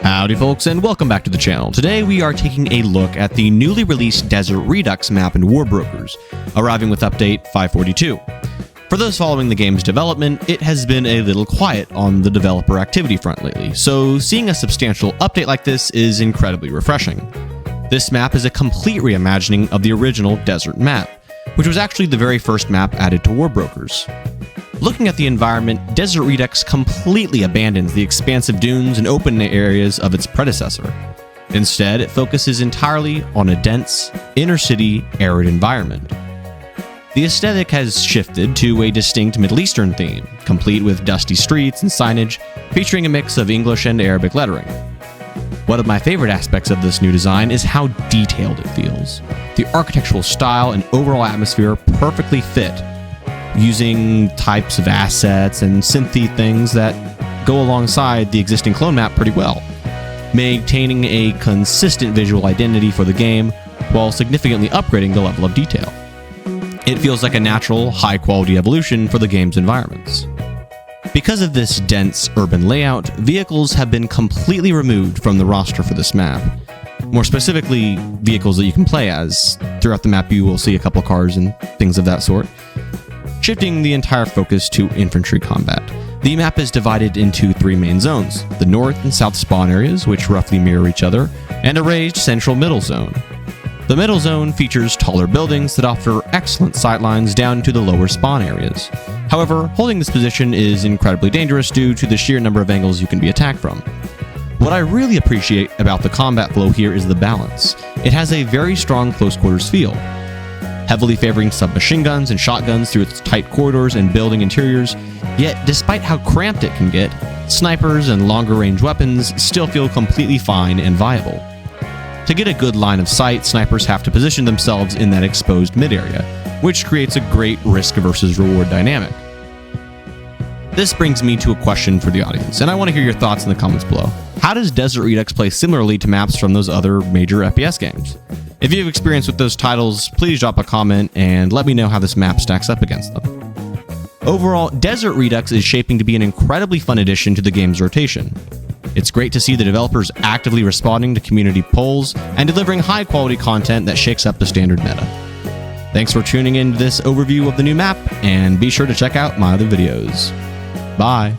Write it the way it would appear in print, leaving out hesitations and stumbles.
Howdy folks, and welcome back to the channel. Today we are taking a look at the newly released Desert Redux map in Warbrokers, arriving with update 542. For those following the game's development, it has been a little quiet on the developer activity front lately, so seeing a substantial update like this is incredibly refreshing. This map is a complete reimagining of the original Desert map, which was actually the very first map added to Warbrokers. Looking at the environment, Desert Redux completely abandons the expansive dunes and open areas of its predecessor. Instead, it focuses entirely on a dense, inner-city, arid environment. The aesthetic has shifted to a distinct Middle Eastern theme, complete with dusty streets and signage featuring a mix of English and Arabic lettering. One of my favorite aspects of this new design is how detailed it feels. The architectural style and overall atmosphere perfectly fit, using types of assets and synthy things that go alongside the existing clone map pretty well, maintaining a consistent visual identity for the game while significantly upgrading the level of detail. It feels like a natural, high-quality evolution for the game's environments. Because of this dense urban layout, vehicles have been completely removed from the roster for this map. More specifically, vehicles that you can play as. Throughout the map you will see a couple cars and things of that sort, shifting the entire focus to infantry combat. The map is divided into three main zones: the north and south spawn areas, which roughly mirror each other, and a raised central middle zone. The middle zone features taller buildings that offer excellent sightlines down to the lower spawn areas. However, holding this position is incredibly dangerous due to the sheer number of angles you can be attacked from. What I really appreciate about the combat flow here is the balance. It has a very strong close quarters feel, heavily favoring submachine guns and shotguns through its tight corridors and building interiors, yet despite how cramped it can get, snipers and longer range weapons still feel completely fine and viable. To get a good line of sight, snipers have to position themselves in that exposed mid-area, which creates a great risk versus reward dynamic. This brings me to a question for the audience, and I want to hear your thoughts in the comments below. How does Desert Redux play similarly to maps from those other major FPS games? If you have experience with those titles, please drop a comment and let me know how this map stacks up against them. Overall, Desert Redux is shaping to be an incredibly fun addition to the game's rotation. It's great to see the developers actively responding to community polls and delivering high-quality content that shakes up the standard meta. Thanks for tuning in to this overview of the new map, and be sure to check out my other videos. Bye!